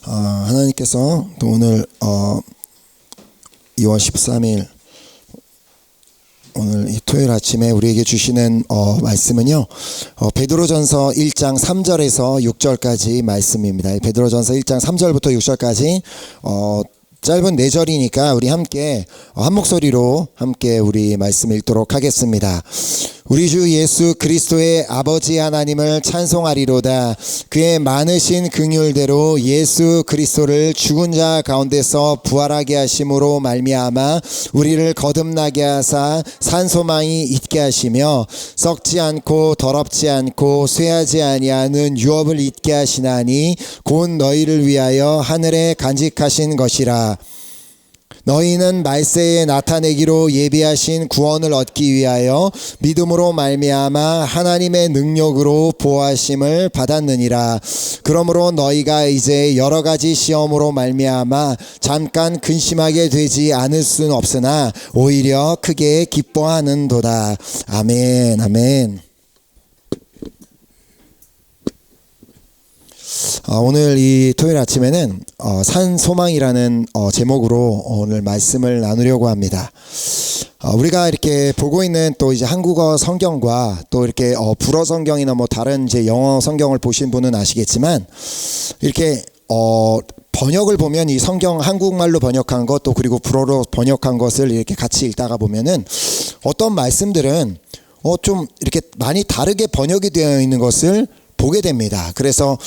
하나님께서 또 오늘 2월 13일 오늘 이 토요일 아침에 우리에게 주시는 말씀은요, 베드로전서 1장 3절에서 6절까지 말씀입니다. 베드로전서 1장 3절부터 6절까지 짧은 4절이니까 우리 함께 한 목소리로 함께 우리 말씀 읽도록 하겠습니다. 우리 주 예수 그리스도의 아버지 하나님을 찬송하리로다. 그의 많으신 긍휼대로 예수 그리스도를 죽은 자 가운데서 부활하게 하심으로 말미암아 우리를 거듭나게 하사 산 소망이 있게 하시며 썩지 않고 더럽지 않고 쇠하지 아니하는 유업을 있게 하시나니 곧 너희를 위하여 하늘에 간직하신 것이라. 너희는 말세에 나타내기로 예비하신 구원을 얻기 위하여 믿음으로 말미암아 하나님의 능력으로 보호하심을 받았느니라. 그러므로 너희가 이제 여러 가지 시험으로 말미암아 잠깐 근심하게 되지 않을 수는 없으나 오히려 크게 기뻐하는도다. 아멘. 아멘. 오늘 이 토요일 아침에는 산 소망이라는 제목으로 오늘 말씀을 나누려고 합니다. 우리가 이렇게 보고 있는 또 이제 한국어 성경과 또 이렇게 불어 성경이나 뭐 다른 이제 영어 성경을 보신 분은 아시겠지만 이렇게 번역을 보면 이 성경 한국말로 번역한 것 또 그리고 불어로 번역한 것을 이렇게 같이 읽다가 보면은 어떤 말씀들은 좀 이렇게 많이 다르게 번역이 되어 있는 것을 보게 됩니다. 그래서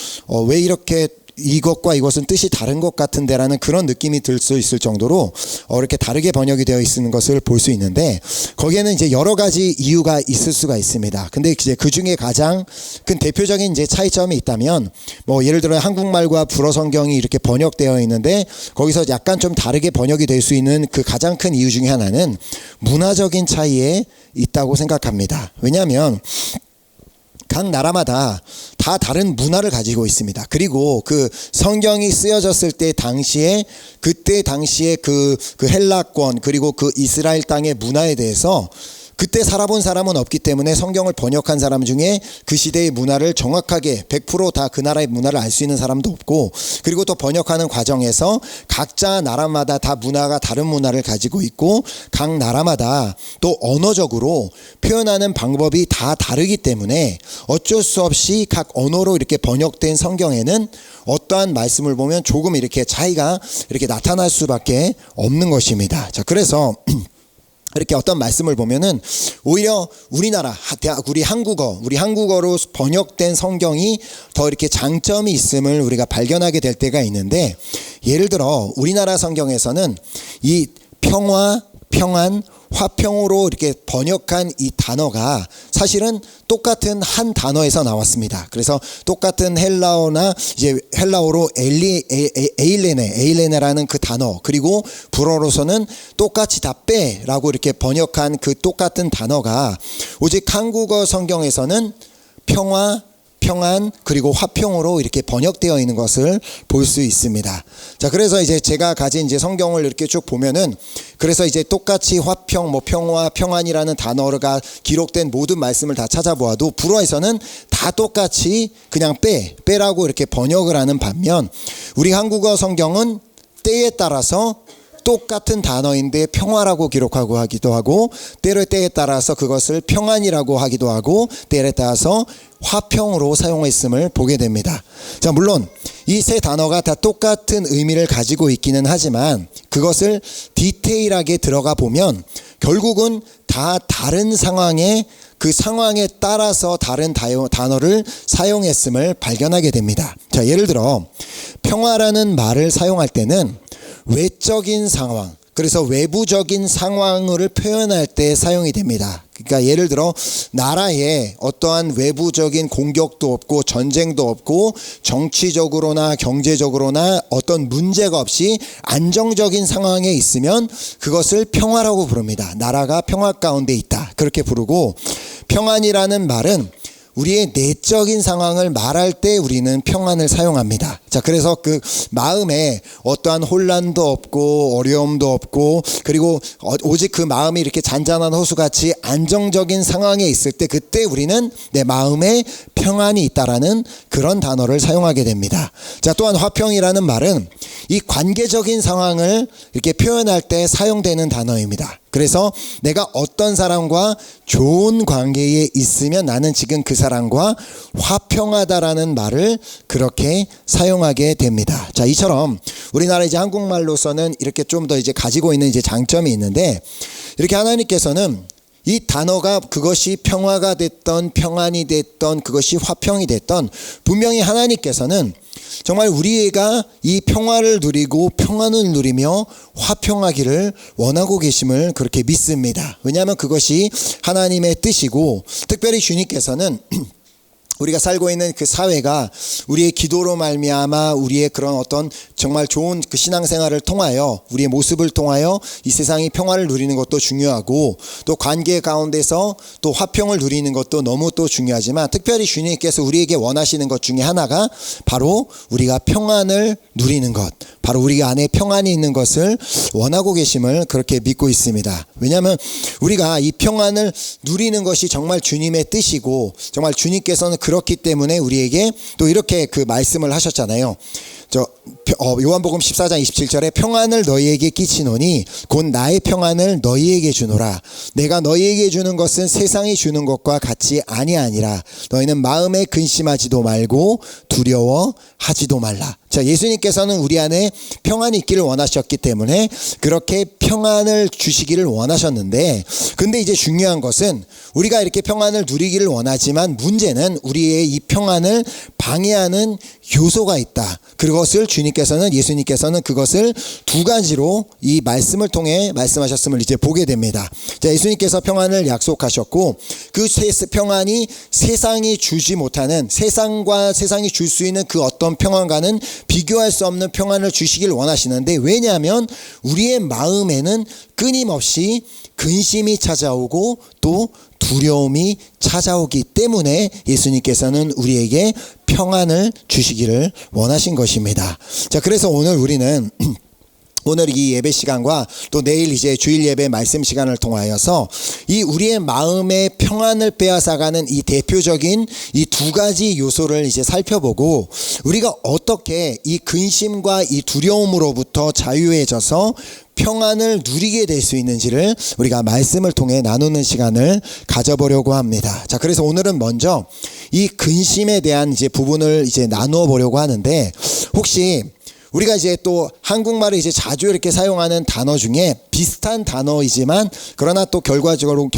왜 이렇게 이것과 이것은 뜻이 다른 것 같은데라는 그런 느낌이 들 수 있을 정도로 이렇게 다르게 번역이 되어 있는 것을 볼 수 있는데 거기에는 이제 여러 가지 이유가 있을 수가 있습니다. 근데 이제 그 중에 가장 큰 대표적인 이제 차이점이 있다면 뭐 예를 들어 한국말과 불어 성경이 이렇게 번역되어 있는데 거기서 약간 좀 다르게 번역이 될 수 있는 그 가장 큰 이유 중에 하나는 문화적인 차이에 있다고 생각합니다. 왜냐하면 각 나라마다 다 다른 문화를 가지고 있습니다. 그리고 그 성경이 쓰여졌을 때 당시에 그때 당시에 그 헬라권 그리고 그 이스라엘 땅의 문화에 대해서 그때 살아본 사람은 없기 때문에 성경을 번역한 사람 중에 그 시대의 문화를 정확하게 100% 다 그 나라의 문화를 알 수 있는 사람도 없고 그리고 또 번역하는 과정에서 각자 나라마다 다 문화가 다른 문화를 가지고 있고 각 나라마다 또 언어적으로 표현하는 방법이 다 다르기 때문에 어쩔 수 없이 각 언어로 이렇게 번역된 성경에는 어떠한 말씀을 보면 조금 이렇게 차이가 이렇게 나타날 수밖에 없는 것입니다. 자, 그래서 이렇게 어떤 말씀을 보면은 오히려 우리나라 우리 한국어로 번역된 성경이 더 이렇게 장점이 있음을 우리가 발견하게 될 때가 있는데 예를 들어 우리나라 성경에서는 이 평화, 평안, 화평으로 이렇게 번역한 이 단어가 사실은 똑같은 한 단어에서 나왔습니다. 그래서 똑같은 헬라어나 이제 헬라어로 에일레네라는 그 단어 그리고 불어로서는 똑같이 다 빼라고 이렇게 번역한 그 똑같은 단어가 오직 한국어 성경에서는 평화, 평안 그리고 화평으로 이렇게 번역되어 있는 것을 볼 수 있습니다. 자, 그래서 이제 제가 가진 이제 성경을 이렇게 쭉 보면은 그래서 이제 똑같이 화평, 뭐 평화, 평안이라는 단어가 기록된 모든 말씀을 다 찾아보아도 불어에서는 다 똑같이 그냥 빼라고 이렇게 번역을 하는 반면 우리 한국어 성경은 때에 따라서 똑같은 단어인데 평화라고 기록하고 하기도 하고 때에 따라서 그것을 평안이라고 하기도 하고 때에 따라서 화평으로 사용했음을 보게 됩니다. 자, 물론 이 세 단어가 다 똑같은 의미를 가지고 있기는 하지만 그것을 디테일하게 들어가 보면 결국은 다 다른 상황에 그 상황에 따라서 다른 단어를 사용했음을 발견하게 됩니다. 자, 예를 들어 평화라는 말을 사용할 때는 외적인 상황, 그래서 외부적인 상황을 표현할 때 사용이 됩니다. 그러니까 예를 들어 나라에 어떠한 외부적인 공격도 없고 전쟁도 없고 정치적으로나 경제적으로나 어떤 문제가 없이 안정적인 상황에 있으면 그것을 평화라고 부릅니다. 나라가 평화 가운데 있다. 그렇게 부르고 평안이라는 말은 우리의 내적인 상황을 말할 때 우리는 평안을 사용합니다. 자, 그래서 그 마음에 어떠한 혼란도 없고 어려움도 없고 그리고 오직 그 마음이 이렇게 잔잔한 호수같이 안정적인 상황에 있을 때 그때 우리는 내 마음에 평안이 있다라는 그런 단어를 사용하게 됩니다. 자, 또한 화평이라는 말은 이 관계적인 상황을 이렇게 표현할 때 사용되는 단어입니다. 그래서 내가 어떤 사람과 좋은 관계에 있으면 나는 지금 그 사람과 화평하다라는 말을 그렇게 사용하게 됩니다. 자, 이처럼 우리나라 이제 한국말로서는 이렇게 좀 더 이제 가지고 있는 이제 장점이 있는데, 이렇게 하나님께서는 이 단어가 그것이 평화가 됐던 평안이 됐던 그것이 화평이 됐던 분명히 하나님께서는 정말 우리가 이 평화를 누리고 평안을 누리며 화평하기를 원하고 계심을 그렇게 믿습니다. 왜냐하면 그것이 하나님의 뜻이고, 특별히 주님께서는 우리가 살고 있는 그 사회가 우리의 기도로 말미암아 우리의 그런 어떤 정말 좋은 그 신앙생활을 통하여 우리의 모습을 통하여 이 세상이 평화를 누리는 것도 중요하고, 또 관계 가운데서 또 화평을 누리는 것도 너무 또 중요하지만, 특별히 주님께서 우리에게 원하시는 것 중에 하나가 바로 우리가 평안을 누리는 것, 바로 우리 안에 평안이 있는 것을 원하고 계심을 그렇게 믿고 있습니다. 왜냐하면 우리가 이 평안을 누리는 것이 정말 주님의 뜻이고, 정말 주님께서는 그렇기 때문에 우리에게 또 이렇게 그 말씀을 하셨잖아요. 요한복음 14장 27절에 평안을 너희에게 끼치노니 곧 나의 평안을 너희에게 주노라. 내가 너희에게 주는 것은 세상이 주는 것과 같이 아니하니라. 너희는 마음에 근심하지도 말고 두려워하지도 말라. 자, 예수님께서는 우리 안에 평안이 있기를 원하셨기 때문에 그렇게 평안을 주시기를 원하셨는데, 근데 이제 중요한 것은 우리가 이렇게 평안을 누리기를 원하지만 문제는 우리의 이 평안을 방해하는 요소가 있다. 그것을 예수님께서는 그것을 두 가지로 이 말씀을 통해 말씀하셨음을 이제 보게 됩니다. 자, 예수님께서 평안을 약속하셨고, 그 평안이 세상이 주지 못하는, 세상과 세상이 줄 수 있는 그 어떤 평안과는 비교할 수 없는 평안을 주시길 원하시는데, 왜냐하면 우리의 마음에는 끊임없이 근심이 찾아오고 또 두려움이 찾아오기 때문에 예수님께서는 우리에게 평안을 주시기를 원하신 것입니다. 자, 그래서 오늘 우리는 오늘 이 예배 시간과 또 내일 이제 주일 예배 말씀 시간을 통하여서 이 우리의 마음의 평안을 빼앗아가는 이 대표적인 이 두 가지 요소를 이제 살펴보고, 우리가 어떻게 이 근심과 이 두려움으로부터 자유해져서 평안을 누리게 될 수 있는지를 우리가 말씀을 통해 나누는 시간을 가져보려고 합니다. 자, 그래서 오늘은 먼저 이 근심에 대한 이제 부분을 이제 나누어 보려고 하는데, 혹시 우리가 이제 또 한국말을 이제 자주 이렇게 사용하는 단어 중에 비슷한 단어이지만 그러나 또 결론적으로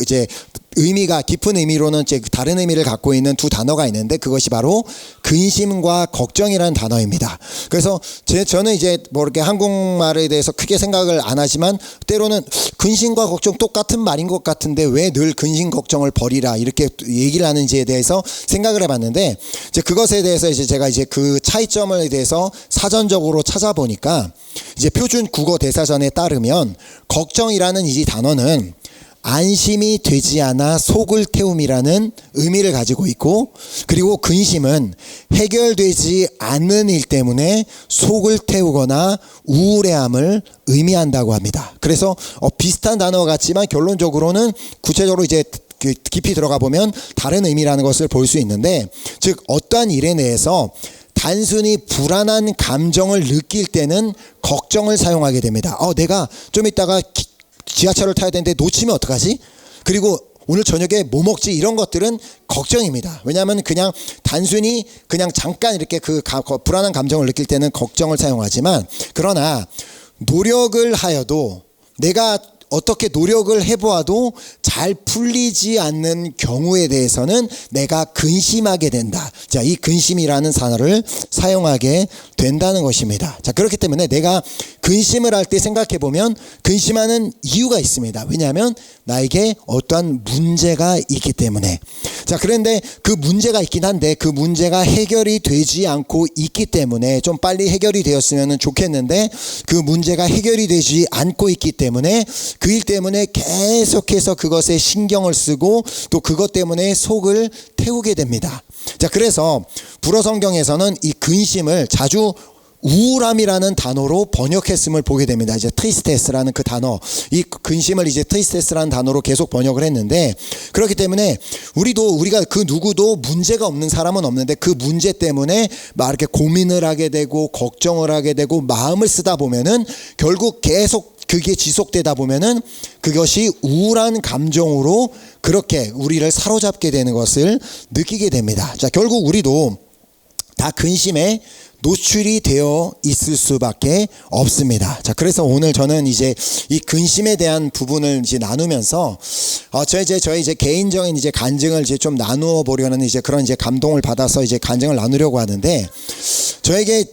이제 의미가 깊은 의미로는 이제 다른 의미를 갖고 있는 두 단어가 있는데, 그것이 바로 근심과 걱정이라는 단어입니다. 그래서 저는 이제 뭐 이렇게 한국말에 대해서 크게 생각을 안 하지만 때로는 근심과 걱정 똑같은 말인 것 같은데 왜 늘 근심 걱정을 버리라 이렇게 얘기를 하는지에 대해서 생각을 해봤는데, 이제 그것에 대해서 이제 제가 이제 그 차이점에 대해서 사전적으로 찾아보니까 이제 표준 국어 대사전에 따르면 걱정이라는 이 단어는 안심이 되지 않아 속을 태움이라는 의미를 가지고 있고, 그리고 근심은 해결되지 않는 일 때문에 속을 태우거나 우울해함을 의미한다고 합니다. 그래서 비슷한 단어 같지만 결론적으로는 구체적으로 이제 깊이 들어가 보면 다른 의미라는 것을 볼 수 있는데, 즉 어떠한 일에 대해서 단순히 불안한 감정을 느낄 때는 걱정을 사용하게 됩니다. 내가 좀 이따가 지하철을 타야 되는데 놓치면 어떡하지? 그리고 오늘 저녁에 뭐 먹지? 이런 것들은 걱정입니다. 왜냐하면 그냥 단순히 그냥 잠깐 이렇게 그 불안한 감정을 느낄 때는 걱정을 사용하지만, 그러나 노력을 하여도 내가 어떻게 노력을 해보아도 잘 풀리지 않는 경우에 대해서는 내가 근심하게 된다. 자, 이 근심이라는 단어를 사용하게 된다는 것입니다. 자, 그렇기 때문에 내가 근심을 할 때 생각해 보면 근심하는 이유가 있습니다. 왜냐하면 나에게 어떠한 문제가 있기 때문에. 자, 그런데 그 문제가 있긴 한데 그 문제가 해결이 되지 않고 있기 때문에, 좀 빨리 해결이 되었으면 좋겠는데 그 문제가 해결이 되지 않고 있기 때문에 그 일 때문에 계속해서 그것에 신경을 쓰고 또 그것 때문에 속을 태우게 됩니다. 자, 그래서 불어 성경에서는 이 근심을 자주 우울함이라는 단어로 번역했음을 보게 됩니다. 이제 트리스테스라는 그 단어, 이 근심을 이제 트리스테스라는 단어로 계속 번역을 했는데, 그렇기 때문에 우리가 그 누구도 문제가 없는 사람은 없는데 그 문제 때문에 막 이렇게 고민을 하게 되고 걱정을 하게 되고 마음을 쓰다 보면은 결국 계속 그게 지속되다 보면은 그것이 우울한 감정으로 그렇게 우리를 사로잡게 되는 것을 느끼게 됩니다. 자, 결국 우리도 다 근심에 노출이 되어 있을 수밖에 없습니다. 자, 그래서 오늘 저는 이제 이 근심에 대한 부분을 이제 나누면서 저희 이제 개인적인 이제 간증을 이제 좀 나누어 보려는 이제 그런 이제 감동을 받아서 이제 간증을 나누려고 하는데, 저에게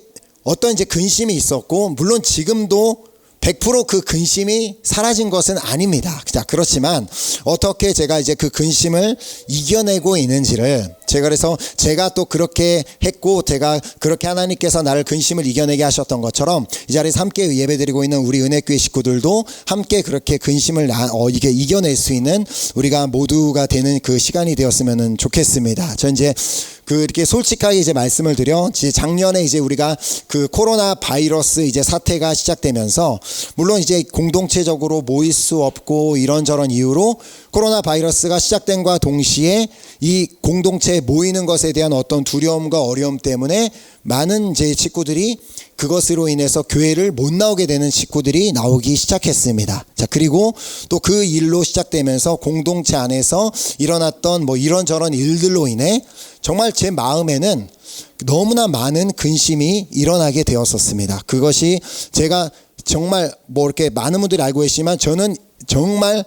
어떤 이제 근심이 있었고, 물론 지금도 100% 그 근심이 사라진 것은 아닙니다. 자, 그렇지만 어떻게 제가 이제 그 근심을 이겨내고 있는지를, 그래서 제가 또 그렇게 했고, 제가 그렇게 하나님께서 나를 근심을 이겨내게 하셨던 것처럼 이 자리에서 함께 예배드리고 있는 우리 은혜교회 식구들도 함께 그렇게 근심을 이게 이겨낼 수 있는 우리가 모두가 되는 그 시간이 되었으면 좋겠습니다. 저 이제 이렇게 솔직하게 이제 말씀을 드려, 이제 작년에 이제 우리가 그 코로나 바이러스 이제 사태가 시작되면서, 물론 이제 공동체적으로 모일 수 없고 이런저런 이유로 코로나 바이러스가 시작된과 동시에 이 공동체에 모이는 것에 대한 어떤 두려움과 어려움 때문에 많은 제 친구들이 그것으로 인해서 교회를 못 나오게 되는 친구들이 나오기 시작했습니다. 자, 그리고 또 그 일로 시작되면서 공동체 안에서 일어났던 뭐 이런저런 일들로 인해 정말 제 마음에는 너무나 많은 근심이 일어나게 되었었습니다. 그것이 제가 정말 뭐 이렇게 많은 분들이 알고 계시지만 저는 정말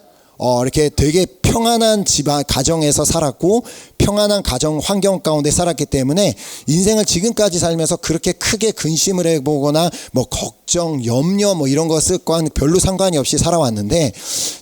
이렇게 되게 평안한 집안 가정에서 살았고 평안한 가정 환경 가운데 살았기 때문에 인생을 지금까지 살면서 그렇게 크게 근심을 해보거나 뭐 걱정, 염려 뭐 이런 것과는 별로 상관이 없이 살아왔는데,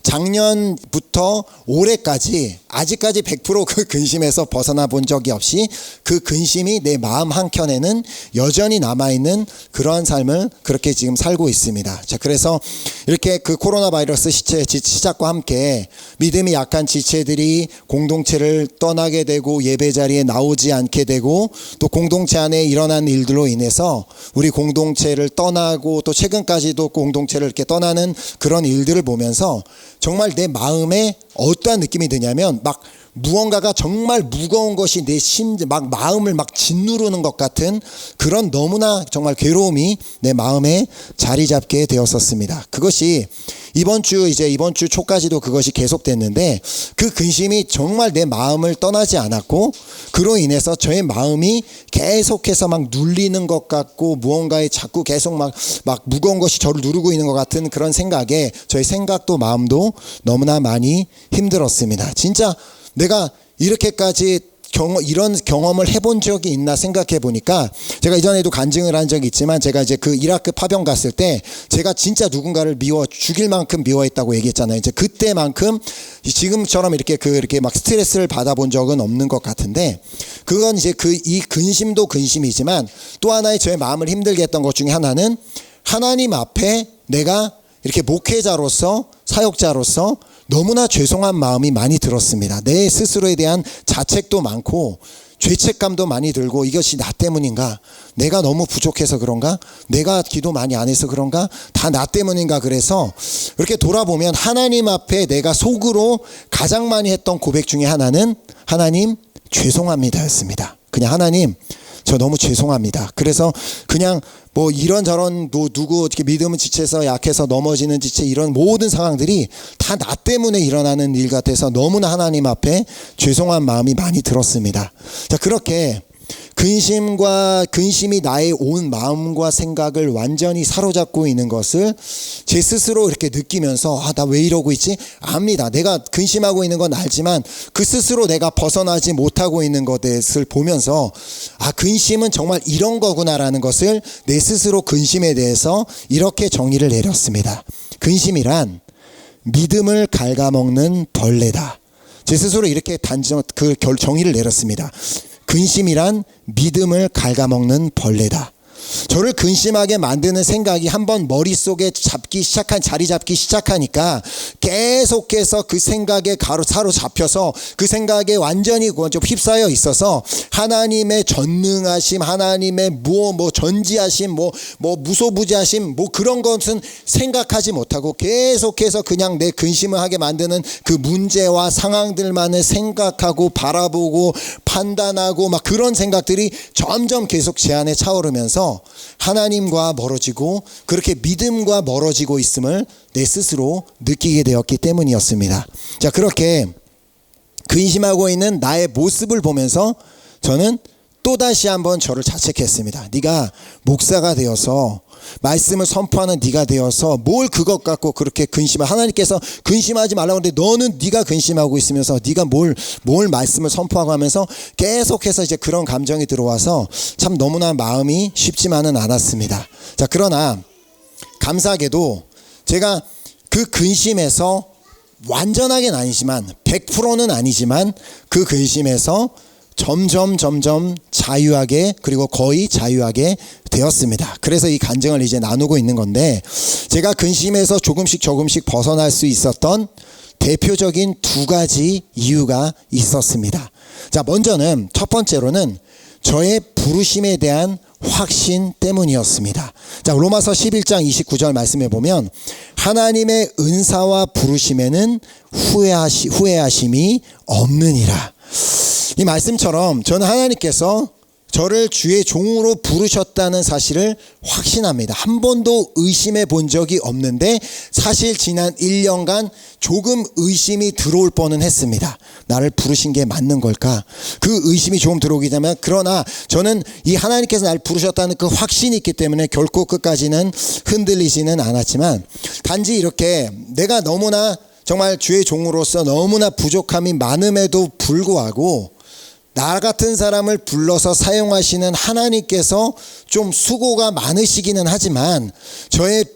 작년부터 올해까지 아직까지 100% 그 근심에서 벗어나 본 적이 없이 그 근심이 내 마음 한켠에는 여전히 남아있는 그러한 삶을 그렇게 지금 살고 있습니다. 자, 그래서 이렇게 그 코로나 바이러스 시작과 함께 믿음이 약한 지체들이 공동체를 떠나게 되고 예배 자리에 나오지 않게 되고, 또 공동체 안에 일어난 일들로 인해서 우리 공동체를 떠나고 또 최근까지도 공동체를 이렇게 떠나는 그런 일들을 보면서 정말 내 마음에 어떠한 느낌이 드냐면, 막 무언가가 정말 무거운 것이 내 막 마음을 막 짓누르는 것 같은 그런 너무나 정말 괴로움이 내 마음에 자리 잡게 되었었습니다. 그것이 이번 주 초까지도 그것이 계속됐는데, 그 근심이 정말 내 마음을 떠나지 않았고, 그로 인해서 저의 마음이 계속해서 막 눌리는 것 같고, 무언가에 자꾸 계속 막 무거운 것이 저를 누르고 있는 것 같은 그런 생각에 저의 생각도 마음도 너무나 많이 힘들었습니다. 진짜 내가 이렇게까지 이런 경험을 해본 적이 있나 생각해 보니까, 제가 이전에도 간증을 한 적이 있지만, 제가 이제 그 이라크 파병 갔을 때 제가 진짜 누군가를 죽일 만큼 미워했다고 얘기했잖아요. 이제 그때만큼 지금처럼 이렇게 막 스트레스를 받아본 적은 없는 것 같은데, 그건 이제 이 근심도 근심이지만 또 하나의 저의 마음을 힘들게 했던 것 중에 하나는, 하나님 앞에 내가 이렇게 목회자로서 사역자로서 너무나 죄송한 마음이 많이 들었습니다. 내 스스로에 대한 자책도 많고 죄책감도 많이 들고, 이것이 나 때문인가? 내가 너무 부족해서 그런가? 내가 기도 많이 안 해서 그런가? 다 나 때문인가? 그래서 이렇게 돌아보면 하나님 앞에 내가 속으로 가장 많이 했던 고백 중에 하나는 하나님 죄송합니다 였습니다. 그냥 하나님 저 너무 죄송합니다. 그래서 그냥 뭐 이런저런 누구 어떻게 믿음은 지체해서 약해서 넘어지는 지체, 이런 모든 상황들이 다 나 때문에 일어나는 일 같아서 너무나 하나님 앞에 죄송한 마음이 많이 들었습니다. 자, 그렇게 근심이 나의 온 마음과 생각을 완전히 사로잡고 있는 것을 제 스스로 이렇게 느끼면서, 나 왜 이러고 있지? 압니다. 내가 근심하고 있는 건 알지만 그 스스로 내가 벗어나지 못하고 있는 것을 보면서, 근심은 정말 이런 거구나라는 것을 내 스스로 근심에 대해서 이렇게 정의를 내렸습니다. 근심이란 믿음을 갉아먹는 벌레다. 제 스스로 이렇게 정의를 내렸습니다. 근심이란 믿음을 갉아먹는 벌레다. 저를 근심하게 만드는 생각이 한번 머릿속에 자리 잡기 시작하니까 계속해서 그 생각에 사로잡혀서 그 생각에 완전히 휩싸여 있어서 하나님의 전능하심, 하나님의 전지하심, 무소부지하심, 그런 것은 생각하지 못하고 계속해서 그냥 내 근심을 하게 만드는 그 문제와 상황들만을 생각하고 바라보고 판단하고 막 그런 생각들이 점점 계속 제 안에 차오르면서 하나님과 멀어지고 그렇게 믿음과 멀어지고 있음을 내 스스로 느끼게 되었기 때문이었습니다. 자, 그렇게 근심하고 있는 나의 모습을 보면서 저는 또다시 한번 저를 자책했습니다. 네가 목사가 되어서 말씀을 선포하는 네가 되어서 뭘 그것 갖고 그렇게 하나님께서 근심하지 말라고 하는데 너는 네가 근심하고 있으면서 네가 뭘 말씀을 선포하고 하면서 계속해서 이제 그런 감정이 들어와서 참 너무나 마음이 쉽지만은 않았습니다. 자, 그러나 감사하게도 제가 그 근심에서 완전하게는 아니지만 100%는 아니지만 그 근심에서 점점 자유하게, 그리고 거의 자유하게 되었습니다. 그래서 이 간증을 이제 나누고 있는 건데, 제가 근심에서 조금씩 벗어날 수 있었던 대표적인 두 가지 이유가 있었습니다. 자, 먼저는 첫 번째로는 저의 부르심에 대한 확신 때문이었습니다. 자, 로마서 11장 29절 말씀해 보면 하나님의 은사와 부르심에는 후회하심이 없느니라. 이 말씀처럼 저는 하나님께서 저를 주의 종으로 부르셨다는 사실을 확신합니다. 한 번도 의심해 본 적이 없는데 사실 지난 1년간 조금 의심이 들어올 뻔은 했습니다. 나를 부르신 게 맞는 걸까? 그 의심이 조금 들어오기 때문에, 그러나 저는 이 하나님께서 나를 부르셨다는 그 확신이 있기 때문에 결코 끝까지는 흔들리지는 않았지만, 단지 이렇게 내가 너무나 정말 주의 종으로서 너무나 부족함이 많음에도 불구하고 나 같은 사람을 불러서 사용하시는 하나님께서 좀 수고가 많으시기는 하지만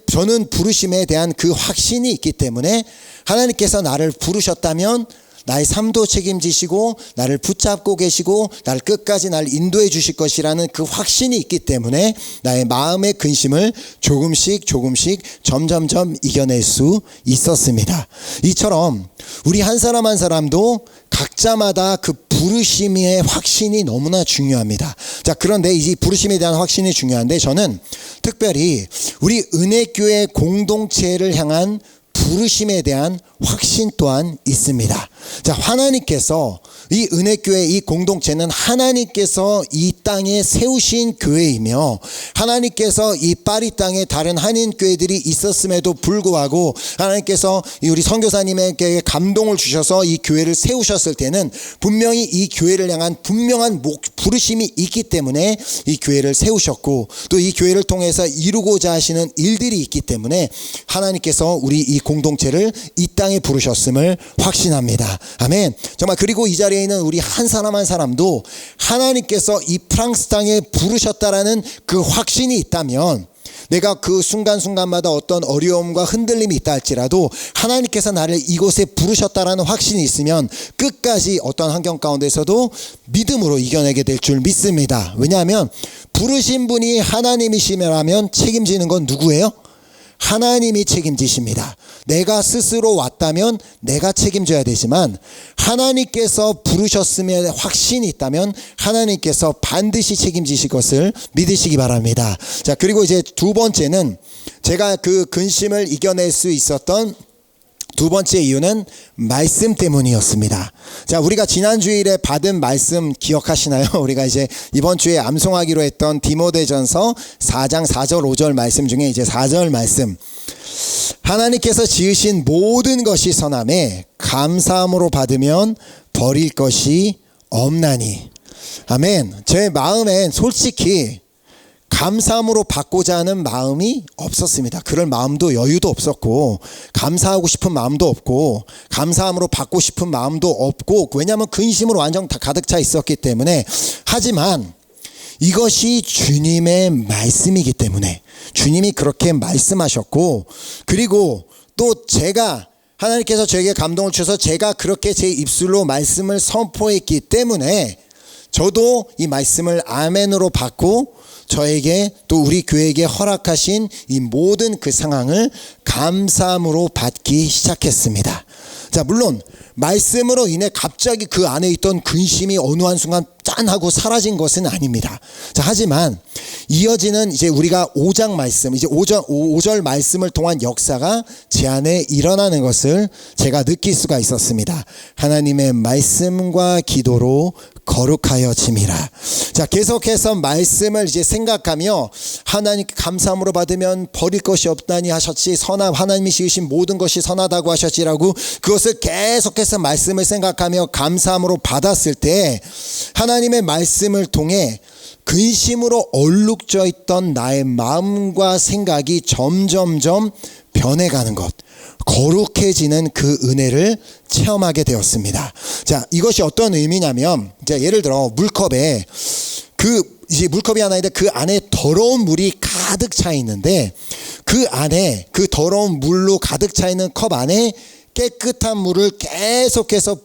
저는 부르심에 대한 그 확신이 있기 때문에 하나님께서 나를 부르셨다면 나의 삶도 책임지시고 나를 붙잡고 계시고 나를 끝까지 나를 인도해 주실 것이라는 그 확신이 있기 때문에 나의 마음의 근심을 조금씩 점점점 이겨낼 수 있었습니다. 이처럼 우리 한 사람 한 사람도 각자마다 그 부르심의 확신이 너무나 중요합니다. 자, 그런데 이 부르심에 대한 확신이 중요한데 저는 특별히 우리 은혜교회 공동체를 향한 부르심에 대한 확신 또한 있습니다. 자, 하나님께서 이 은혜교회 이 공동체는 하나님께서 이 땅에 세우신 교회이며 하나님께서 이 파리 땅에 다른 한인교회들이 있었음에도 불구하고 하나님께서 우리 선교사님에게 감동을 주셔서 이 교회를 세우셨을 때는 분명히 이 교회를 향한 분명한 부르심이 있기 때문에 이 교회를 세우셨고 또 이 교회를 통해서 이루고자 하시는 일들이 있기 때문에 하나님께서 우리 이 공동체를 이 땅에 부르셨음을 확신합니다. 아멘. 정말 그리고 이 자리에 있는 우리 한 사람 한 사람도 하나님께서 이 프랑스 땅에 부르셨다라는 그 확신이 있다면 내가 그 순간순간마다 어떤 어려움과 흔들림이 있다 할지라도 하나님께서 나를 이곳에 부르셨다라는 확신이 있으면 끝까지 어떤 환경 가운데서도 믿음으로 이겨내게 될 줄 믿습니다. 왜냐하면 부르신 분이 하나님이시라면 책임지는 건 누구예요? 하나님이 책임지십니다. 내가 스스로 왔다면 내가 책임져야 되지만 하나님께서 부르셨으면 확신이 있다면 하나님께서 반드시 책임지실 것을 믿으시기 바랍니다. 자, 그리고 이제 두 번째는 제가 그 근심을 이겨낼 수 있었던 두 번째 이유는 말씀 때문이었습니다. 자, 우리가 지난 주일에 받은 말씀 기억하시나요? 우리가 이제 이번 주에 암송하기로 했던 디모데전서 4장 4절 5절 말씀 중에 이제 4절 말씀. 하나님께서 지으신 모든 것이 선함에 감사함으로 받으면 버릴 것이 없나니. 아멘. 제 마음엔 솔직히 감사함으로 받고자 하는 마음이 없었습니다. 그럴 마음도 여유도 없었고 감사하고 싶은 마음도 없고 감사함으로 받고 싶은 마음도 없고, 왜냐하면 근심으로 완전 다 가득 차 있었기 때문에. 하지만 이것이 주님의 말씀이기 때문에 주님이 그렇게 말씀하셨고, 그리고 또 제가 하나님께서 저에게 감동을 주셔서 제가 그렇게 제 입술로 말씀을 선포했기 때문에 저도 이 말씀을 아멘으로 받고 저에게 또 우리 교회에게 허락하신 이 모든 그 상황을 감사함으로 받기 시작했습니다. 자, 물론 말씀으로 인해 갑자기 그 안에 있던 근심이 어느 한순간 짠 하고 사라진 것은 아닙니다. 자, 하지만 이어지는 이제 우리가 5장 말씀, 이제 5절 말씀을 통한 역사가 제 안에 일어나는 것을 제가 느낄 수가 있었습니다. 하나님의 말씀과 기도로 거룩하여짐이라. 자, 계속해서 말씀을 이제 생각하며 하나님께 감사함으로 받으면 버릴 것이 없다니 하셨지, 하나님이 지으신 모든 것이 선하다고 하셨지라고 그것을 계속해서 말씀을 생각하며 감사함으로 받았을 때 하나님의 말씀을 통해 근심으로 얼룩져 있던 나의 마음과 생각이 점점점 변해가는 것, 거룩해지는 그 은혜를 체험하게 되었습니다. 자, 이것이 어떤 의미냐면, 자, 예를 들어 물컵에 이제 물컵이 하나 있는데 그 안에 더러운 물이 가득 차 있는데 그 안에 그 더러운 물로 가득 차 있는 컵 안에 깨끗한 물을 계속해서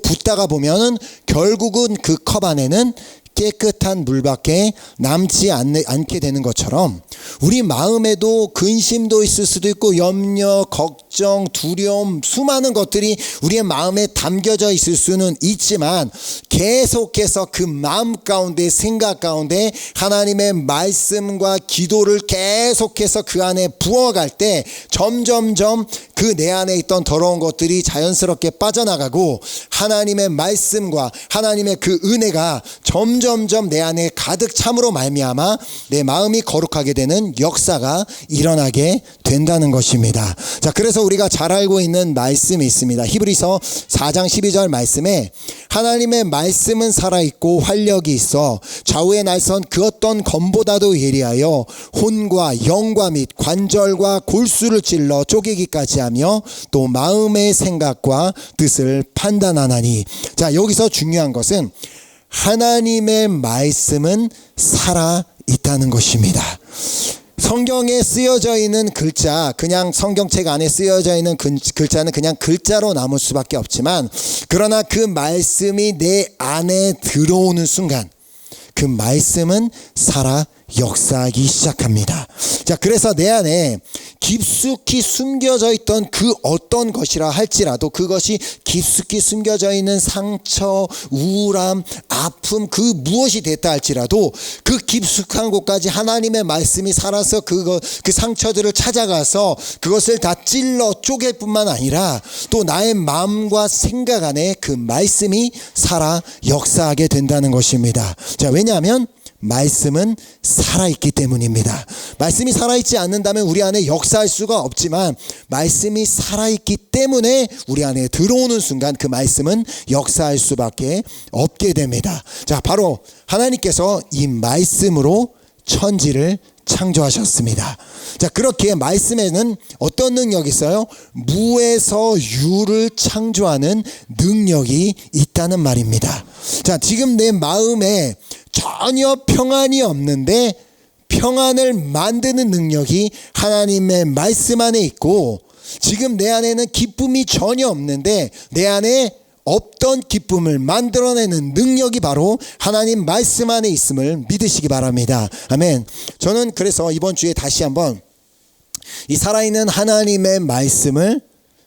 붓다가 보면은 결국은 그 컵 안에는 깨끗한 물밖에 남지 않게 되는 것처럼 우리 마음에도 근심도 있을 수도 있고 염려, 걱정, 두려움, 수많은 것들이 우리의 마음에 담겨져 있을 수는 있지만 계속해서 그 마음 가운데, 생각 가운데 하나님의 말씀과 기도를 계속해서 그 안에 부어갈 때 점점점 그 내 안에 있던 더러운 것들이 자연스럽게 빠져나가고 하나님의 말씀과 하나님의 그 은혜가 점점점 내 안에 가득 참으로 말미암아 내 마음이 거룩하게 되는 역사가 일어나게 된다는 것입니다. 자, 그래서 우리가 잘 알고 있는 말씀이 있습니다. 히브리서 4장 12절 말씀에 하나님의 말씀은 살아있고 활력이 있어 좌우에 날선 그 어떤 검보다도 예리하여 혼과 영과 및 관절과 골수를 찔러 쪼개기까지 하며 또 마음의 생각과 뜻을 판단하나니. 자, 여기서 중요한 것은 하나님의 말씀은 살아있다는 것입니다. 성경에 쓰여져 있는 글자, 그냥 성경책 안에 쓰여져 있는 글자는 그냥 글자로 남을 수밖에 없지만, 그러나 그 말씀이 내 안에 들어오는 순간 그 말씀은 살아 역사하기 시작합니다. 자, 그래서 내 안에 깊숙이 숨겨져 있던 그 어떤 것이라 할지라도 그것이 깊숙이 숨겨져 있는 상처, 우울함, 아픔, 그 무엇이 됐다 할지라도 그 깊숙한 곳까지 하나님의 말씀이 살아서 그 상처들을 찾아가서 그것을 다 찔러 쪼갤 뿐만 아니라 또 나의 마음과 생각 안에 그 말씀이 살아 역사하게 된다는 것입니다. 자, 왜냐하면 말씀은 살아있기 때문입니다. 말씀이 살아있지 않는다면 우리 안에 역사할 수가 없지만 말씀이 살아있기 때문에 우리 안에 들어오는 순간 그 말씀은 역사할 수밖에 없게 됩니다. 자, 바로 하나님께서 이 말씀으로 천지를 창조하셨습니다. 자, 그렇게 말씀에는 어떤 능력이 있어요? 무에서 유를 창조하는 능력이 있다는 말입니다. 자, 지금 내 마음에 전혀 평안이 없는데 평안을 만드는 능력이 하나님의 말씀 안에 있고, 지금 내 안에는 기쁨이 전혀 없는데 내 안에 없던 기쁨을 만들어내는 능력이 바로 하나님 말씀 안에 있음을 믿으시기 바랍니다. 아멘. 저는 그래서 이번 주에 다시 한번 이 살아있는 하나님의 말씀을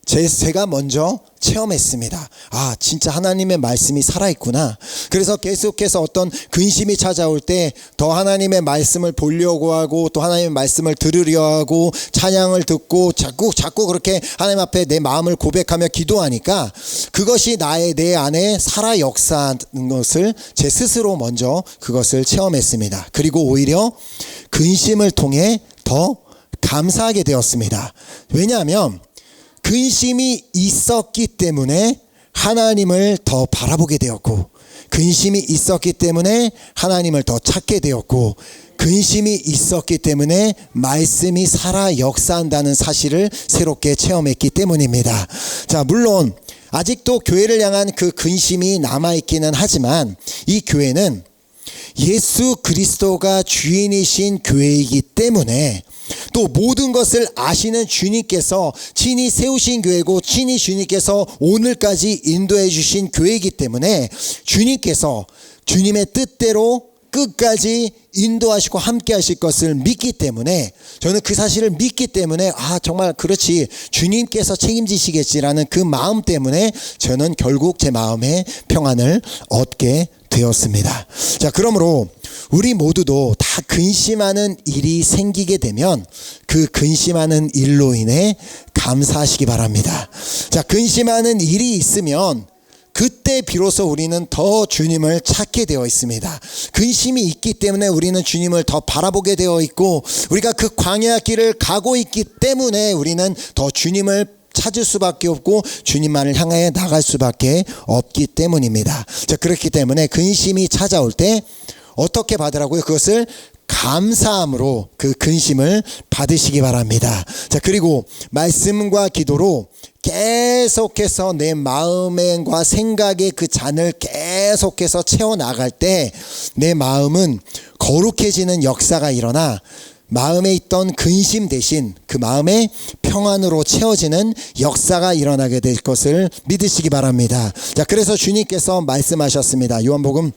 제가 먼저 체험했습니다. 아, 진짜 하나님의 말씀이 살아있구나. 그래서 계속해서 어떤 근심이 찾아올 때 더 하나님의 말씀을 보려고 하고 또 하나님의 말씀을 들으려 하고 찬양을 듣고 자꾸 그렇게 하나님 앞에 내 마음을 고백하며 기도하니까 그것이 내 안에 살아 역사하는 것을 제 스스로 먼저 그것을 체험했습니다. 그리고 오히려 근심을 통해 더 감사하게 되었습니다. 왜냐하면 근심이 있었기 때문에 하나님을 더 바라보게 되었고, 근심이 있었기 때문에 하나님을 더 찾게 되었고, 근심이 있었기 때문에 말씀이 살아 역사한다는 사실을 새롭게 체험했기 때문입니다. 자, 물론 아직도 교회를 향한 그 근심이 남아있기는 하지만 이 교회는 예수 그리스도가 주인이신 교회이기 때문에 또 모든 것을 아시는 주님께서 친히 세우신 교회고 친히 주님께서 오늘까지 인도해 주신 교회이기 때문에 주님께서 주님의 뜻대로 끝까지 인도하시고 함께 하실 것을 믿기 때문에, 저는 그 사실을 믿기 때문에 정말 그렇지, 주님께서 책임지시겠지라는 그 마음 때문에 저는 결국 제 마음에 평안을 얻게 되었습니다. 자, 그러므로 우리 모두도 다 근심하는 일이 생기게 되면 그 근심하는 일로 인해 감사하시기 바랍니다. 자, 근심하는 일이 있으면 그때 비로소 우리는 더 주님을 찾게 되어 있습니다. 근심이 있기 때문에 우리는 주님을 더 바라보게 되어 있고, 우리가 그 광야 길을 가고 있기 때문에 우리는 더 주님을 찾을 수밖에 없고 주님만을 향해 나갈 수밖에 없기 때문입니다. 자, 그렇기 때문에 근심이 찾아올 때 어떻게 받으라고요? 그것을 감사함으로 그 근심을 받으시기 바랍니다. 자, 그리고 말씀과 기도로 계속해서 내 마음과 생각의 그 잔을 계속해서 채워나갈 때 내 마음은 거룩해지는 역사가 일어나 마음에 있던 근심 대신 그 마음의 평안으로 채워지는 역사가 일어나게 될 것을 믿으시기 바랍니다. 자, 그래서 주님께서 말씀하셨습니다. 요한복음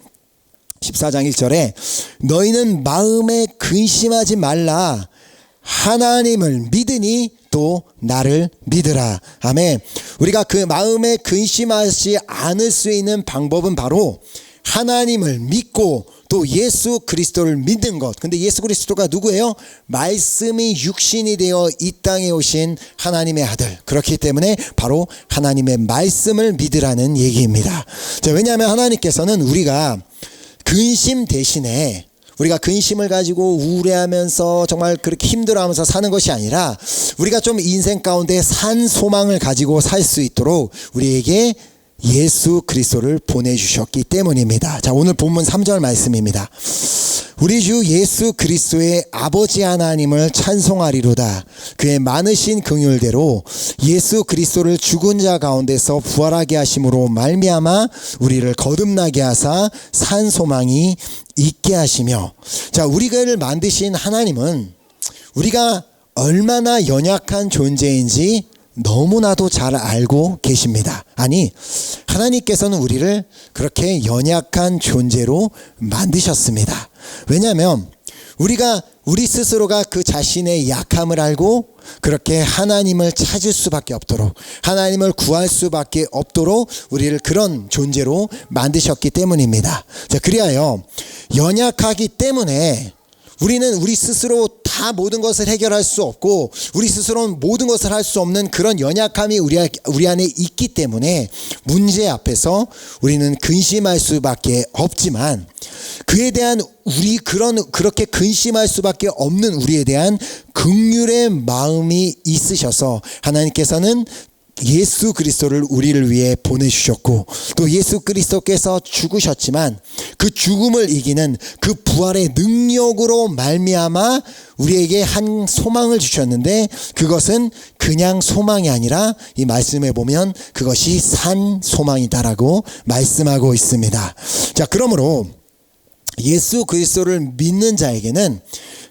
14장 1절에 너희는 마음에 근심하지 말라. 하나님을 믿으니 또 나를 믿으라. 아멘. 우리가 그 마음에 근심하지 않을 수 있는 방법은 바로 하나님을 믿고 또 예수 그리스도를 믿는 것. 근데 예수 그리스도가 누구예요? 말씀이 육신이 되어 이 땅에 오신 하나님의 아들. 그렇기 때문에 바로 하나님의 말씀을 믿으라는 얘기입니다. 자, 왜냐하면 하나님께서는 우리가 근심 대신에, 우리가 근심을 가지고 우울해하면서 정말 그렇게 힘들어하면서 사는 것이 아니라 우리가 좀 인생 가운데 산 소망을 가지고 살 수 있도록 우리에게 예수 그리스도를 보내주셨기 때문입니다. 자, 오늘 본문 3절 말씀입니다. 우리 주 예수 그리스도의 아버지 하나님을 찬송하리로다. 그의 많으신 긍휼대로 예수 그리스도를 죽은 자 가운데서 부활하게 하심으로 말미암아 우리를 거듭나게 하사 산 소망이 있게 하시며. 자, 우리를 만드신 하나님은 우리가 얼마나 연약한 존재인지 너무나도 잘 알고 계십니다. 아니, 하나님께서는 우리를 그렇게 연약한 존재로 만드셨습니다. 왜냐하면 우리 스스로가 그 자신의 약함을 알고 그렇게 하나님을 찾을 수밖에 없도록, 하나님을 구할 수밖에 없도록 우리를 그런 존재로 만드셨기 때문입니다. 자, 그리하여 연약하기 때문에 우리는 우리 스스로 다 모든 것을 해결할 수 없고 우리 스스로는 모든 것을 할 수 없는 그런 연약함이 우리 안에 있기 때문에 문제 앞에서 우리는 근심할 수밖에 없지만, 그에 대한 그렇게 근심할 수밖에 없는 우리에 대한 긍휼의 마음이 있으셔서 하나님께서는 예수 그리스도를 우리를 위해 보내주셨고, 또 예수 그리스도께서 죽으셨지만 그 죽음을 이기는 그 부활의 능력으로 말미암아 우리에게 한 소망을 주셨는데, 그것은 그냥 소망이 아니라 이 말씀에 보면 그것이 산 소망이다라고 말씀하고 있습니다. 자, 그러므로 예수 그리스도를 믿는 자에게는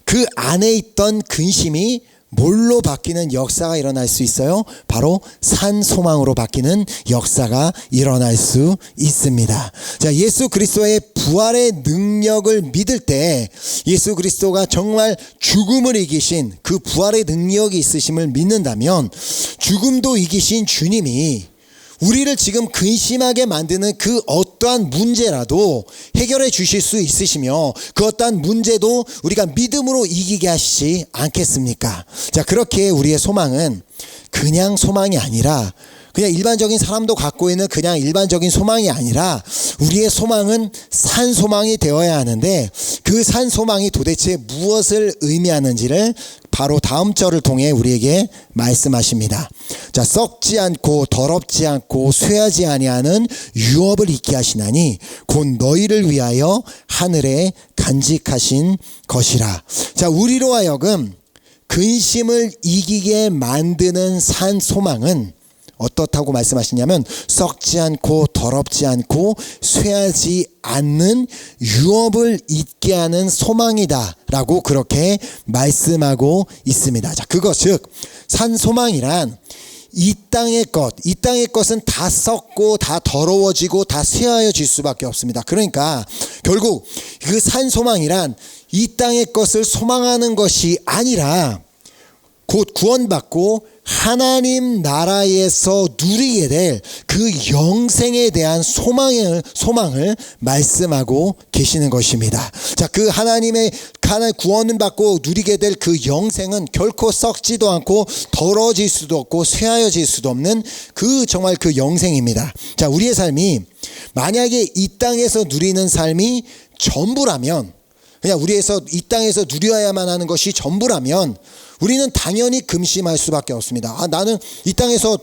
그 안에 있던 근심이 뭘로 바뀌는 역사가 일어날 수 있어요? 바로 산 소망으로 바뀌는 역사가 일어날 수 있습니다. 자, 예수 그리스도의 부활의 능력을 믿을 때 예수 그리스도가 정말 죽음을 이기신 그 부활의 능력이 있으심을 믿는다면, 죽음도 이기신 주님이 우리를 지금 근심하게 만드는 그 어떠한 문제라도 해결해 주실 수 있으시며 그 어떠한 문제도 우리가 믿음으로 이기게 하시지 않겠습니까? 자, 그렇게 우리의 소망은 그냥 소망이 아니라, 그냥 일반적인 사람도 갖고 있는 그냥 일반적인 소망이 아니라 우리의 소망은 산 소망이 되어야 하는데, 그 산 소망이 도대체 무엇을 의미하는지를 바로 다음 절을 통해 우리에게 말씀하십니다. 자, 썩지 않고 더럽지 않고 쇠하지 아니하는 유업을 잊게 하시나니 곧 너희를 위하여 하늘에 간직하신 것이라. 자, 우리로 하여금 근심을 이기게 만드는 산 소망은 어떻다고 말씀하시냐면, 썩지 않고 더럽지 않고 쇠하지 않는 유업을 잊게 하는 소망이다 라고 그렇게 말씀하고 있습니다. 자, 그것 즉 산 소망이란 이 땅의 것은 다 썩고 다 더러워지고 다 쇠하여질 수밖에 없습니다. 그러니까 결국 그 산 소망이란 이 땅의 것을 소망하는 것이 아니라 곧 구원받고 하나님 나라에서 누리게 될 그 영생에 대한 소망을 말씀하고 계시는 것입니다. 자, 그 하나님의 구원을 받고 누리게 될 그 영생은 결코 썩지도 않고 더러워질 수도 없고 쇠하여질 수도 없는 그 정말 그 영생입니다. 자, 우리의 삶이 만약에 이 땅에서 누리는 삶이 전부라면, 그냥 우리에서 이 땅에서 누려야만 하는 것이 전부라면 우리는 당연히 근심할 수밖에 없습니다. 나는 이 땅에서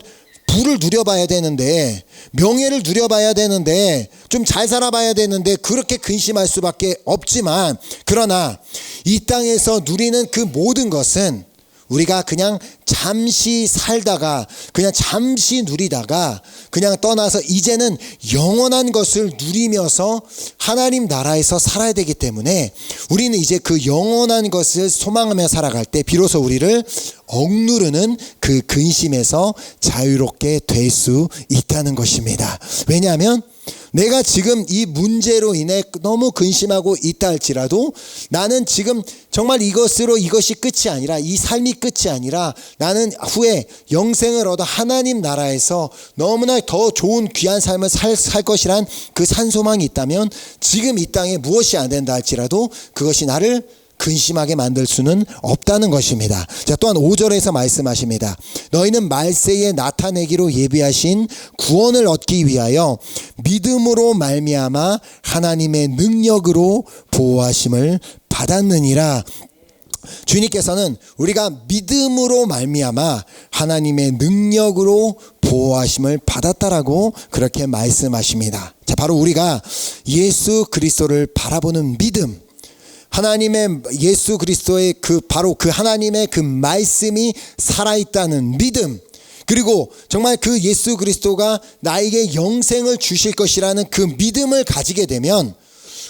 부를 누려봐야 되는데, 명예를 누려봐야 되는데, 좀 잘 살아봐야 되는데 그렇게 근심할 수밖에 없지만, 그러나 이 땅에서 누리는 그 모든 것은 우리가 그냥 잠시 살다가 그냥 잠시 누리다가 그냥 떠나서 이제는 영원한 것을 누리면서 하나님 나라에서 살아야 되기 때문에 우리는 이제 그 영원한 것을 소망하며 살아갈 때 비로소 우리를 억누르는 그 근심에서 자유롭게 될 수 있다는 것입니다. 왜냐하면 내가 지금 이 문제로 인해 너무 근심하고 있다 할지라도 나는 지금 정말 이것이 끝이 아니라, 이 삶이 끝이 아니라 나는 후에 영생을 얻어 하나님 나라에서 너무나 더 좋은 귀한 삶을 살 것이란 그 산소망이 있다면 지금 이 땅에 무엇이 안 된다 할지라도 그것이 나를 근심하게 만들 수는 없다는 것입니다. 자, 또한 5절에서 말씀하십니다. 너희는 말세에 나타내기로 예비하신 구원을 얻기 위하여 믿음으로 말미암아 하나님의 능력으로 보호하심을 받았느니라. 주님께서는 우리가 믿음으로 말미암아 하나님의 능력으로 보호하심을 받았다라고 그렇게 말씀하십니다. 자, 바로 우리가 예수 그리스도를 바라보는 믿음, 하나님의 예수 그리스도의 바로 그 하나님의 그 말씀이 살아있다는 믿음, 그리고 정말 그 예수 그리스도가 나에게 영생을 주실 것이라는 그 믿음을 가지게 되면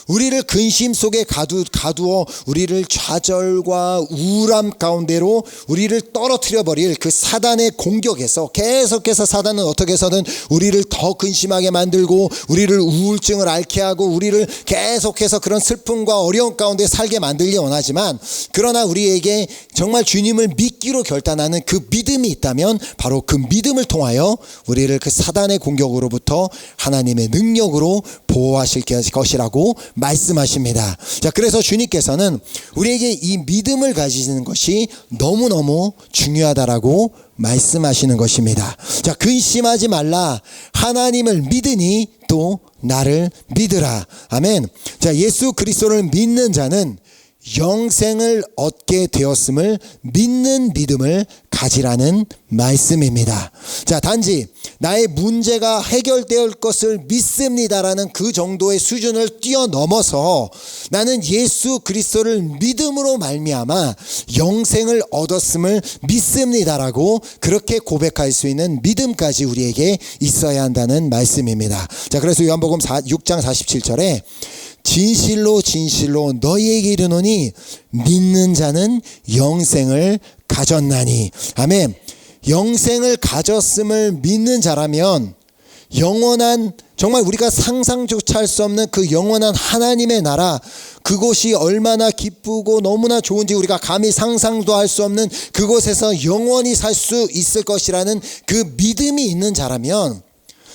우리를 근심 속에 가두어 우리를 좌절과 우울함 가운데로 우리를 떨어뜨려 버릴 그 사단의 공격에서 계속해서 사단은 어떻게 해서든 우리를 더 근심하게 만들고 우리를 우울증을 앓게 하고 우리를 계속해서 그런 슬픔과 어려움 가운데 살게 만들기 원하지만, 그러나 우리에게 정말 주님을 믿기로 결단하는 그 믿음이 있다면 바로 그 믿음을 통하여 우리를 그 사단의 공격으로부터 하나님의 능력으로 보호하실 것이라고 말씀하십니다. 자, 그래서 주님께서는 우리에게 이 믿음을 가지는 것이 너무너무 중요하다라고 말씀하시는 것입니다. 자, 근심하지 말라. 하나님을 믿으니 또 나를 믿으라. 아멘. 자, 예수 그리스도를 믿는 자는 영생을 얻게 되었음을 믿는 믿음을 가지라는 말씀입니다. 자, 단지 나의 문제가 해결될 것을 믿습니다라는 그 정도의 수준을 뛰어넘어서 나는 예수 그리스도를 믿음으로 말미암아 영생을 얻었음을 믿습니다라고 그렇게 고백할 수 있는 믿음까지 우리에게 있어야 한다는 말씀입니다. 자, 그래서 요한복음 6장 47절에 진실로 진실로 너희에게 이르노니 믿는 자는 영생을 가졌나니. 아멘. 영생을 가졌음을 믿는 자라면 영원한, 정말 우리가 상상조차 할 수 없는 그 영원한 하나님의 나라, 그곳이 얼마나 기쁘고 너무나 좋은지 우리가 감히 상상도 할 수 없는 그곳에서 영원히 살 수 있을 것이라는 그 믿음이 있는 자라면,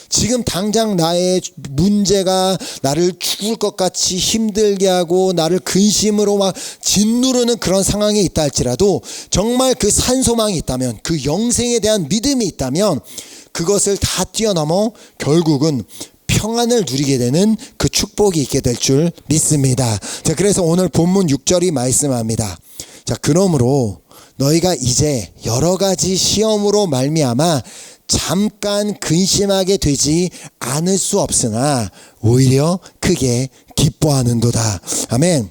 지금 당장 나의 문제가 나를 죽을 것 같이 힘들게 하고 나를 근심으로 막 짓누르는 그런 상황에 있다 할지라도 정말 그 산소망이 있다면, 그 영생에 대한 믿음이 있다면 그것을 다 뛰어넘어 결국은 평안을 누리게 되는 그 축복이 있게 될 줄 믿습니다. 자, 그래서 오늘 본문 6절이 말씀합니다. 자, 그러므로 너희가 이제 여러 가지 시험으로 말미암아 잠깐 근심하게 되지 않을 수 없으나 오히려 크게 기뻐하는도다. 아멘.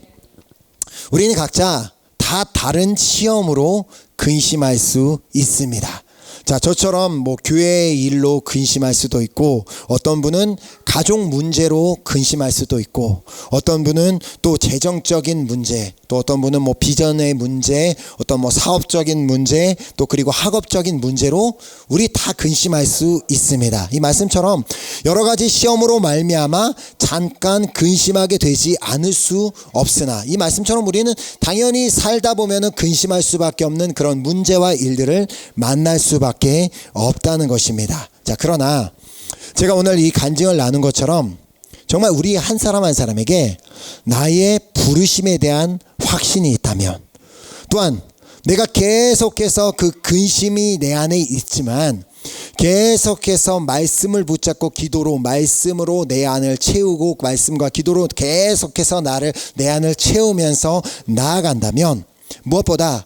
우리는 각자 다 다른 시험으로 근심할 수 있습니다. 자, 저처럼 뭐 교회의 일로 근심할 수도 있고, 어떤 분은 가족 문제로 근심할 수도 있고, 어떤 분은 또 재정적인 문제, 또 어떤 분은 뭐 비전의 문제, 어떤 뭐 사업적인 문제, 또 그리고 학업적인 문제로 우리 다 근심할 수 있습니다. 이 말씀처럼 여러 가지 시험으로 말미암아 잠깐 근심하게 되지 않을 수 없으나, 이 말씀처럼 우리는 당연히 살다 보면은 근심할 수밖에 없는 그런 문제와 일들을 만날 수밖에 없다는 것입니다. 자, 그러나 제가 오늘 이 간증을 나눈 것처럼 정말 우리 한 사람 한 사람에게 나의 부르심에 대한 확신이 있다면, 또한 내가 계속해서 그 근심이 내 안에 있지만 계속해서 말씀을 붙잡고 기도로, 말씀으로 내 안을 채우고, 말씀과 기도로 계속해서 내 안을 채우면서 나아간다면, 무엇보다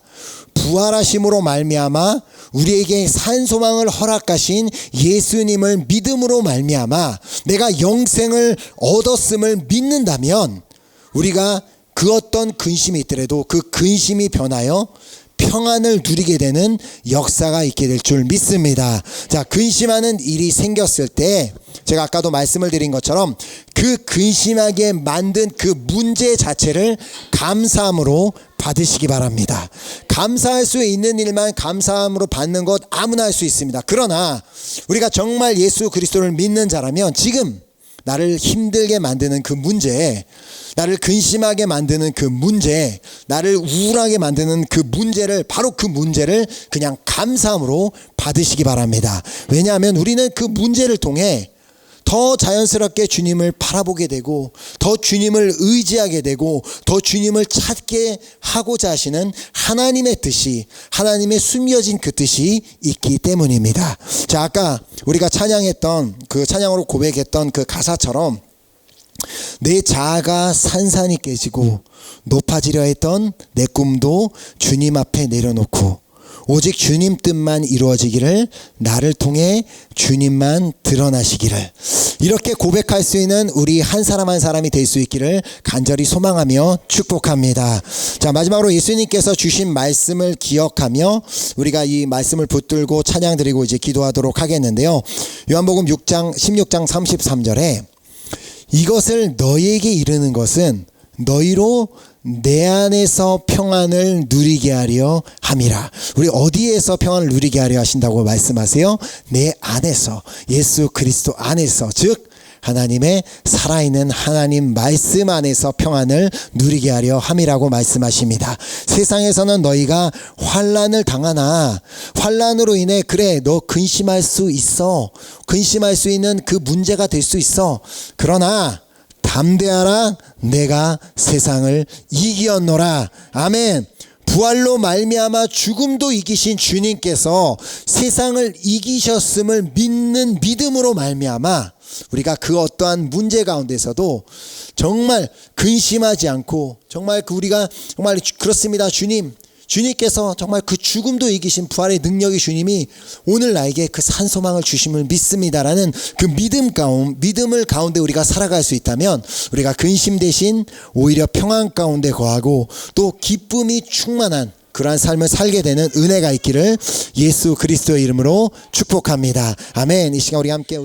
부활하심으로 말미암아 우리에게 산소망을 허락하신 예수님을 믿음으로 말미암아 내가 영생을 얻었음을 믿는다면, 우리가 그 어떤 근심이 있더라도 그 근심이 변하여 평안을 누리게 되는 역사가 있게 될 줄 믿습니다. 자, 근심하는 일이 생겼을 때 제가 아까도 말씀을 드린 것처럼 그 근심하게 만든 그 문제 자체를 감사함으로 받으시기 바랍니다. 감사할 수 있는 일만 감사함으로 받는 것 아무나 할 수 있습니다. 그러나 우리가 정말 예수 그리스도를 믿는 자라면 지금 나를 힘들게 만드는 그 문제, 나를 근심하게 만드는 그 문제, 나를 우울하게 만드는 그 문제를, 바로 그 문제를 그냥 감사함으로 받으시기 바랍니다. 왜냐하면 우리는 그 문제를 통해 더 자연스럽게 주님을 바라보게 되고, 더 주님을 의지하게 되고, 더 주님을 찾게 하고자 하시는 하나님의 뜻이, 하나님의 숨겨진 그 뜻이 있기 때문입니다. 자, 아까 우리가 찬양했던, 그 찬양으로 고백했던 그 가사처럼 내 자아가 산산이 깨지고 높아지려 했던 내 꿈도 주님 앞에 내려놓고 오직 주님 뜻만 이루어지기를, 나를 통해 주님만 드러나시기를, 이렇게 고백할 수 있는 우리 한 사람 한 사람이 될 수 있기를 간절히 소망하며 축복합니다. 자, 마지막으로 예수님께서 주신 말씀을 기억하며 우리가 이 말씀을 붙들고 찬양 드리고 이제 기도하도록 하겠는데요. 요한복음 16장 33절에 이것을 너희에게 이르는 것은 너희로 내 안에서 평안을 누리게 하려 함이라. 우리 어디에서 평안을 누리게 하려 하신다고 말씀하세요? 내 안에서, 예수 그리스도 안에서, 즉 하나님의 살아있는 하나님 말씀 안에서 평안을 누리게 하려 함이라고 말씀하십니다. 세상에서는 너희가 환난을 당하나, 환난으로 인해 그래 너 근심할 수 있어, 근심할 수 있는 그 문제가 될 수 있어. 그러나 담대하라, 내가 세상을 이기었노라. 아멘. 부활로 말미암아 죽음도 이기신 주님께서 세상을 이기셨음을 믿는 믿음으로 말미암아 우리가 그 어떠한 문제 가운데서도 정말 근심하지 않고, 정말 우리가 정말 그렇습니다. 주님께서 정말 그 죽음도 이기신 부활의 능력이 주님이 오늘 나에게 그 산소망을 주심을 믿습니다라는 그 믿음을 가운데 우리가 살아갈 수 있다면, 우리가 근심 대신 오히려 평안 가운데 거하고 또 기쁨이 충만한 그러한 삶을 살게 되는 은혜가 있기를 예수 그리스도의 이름으로 축복합니다. 아멘. 이 시간 우리 함께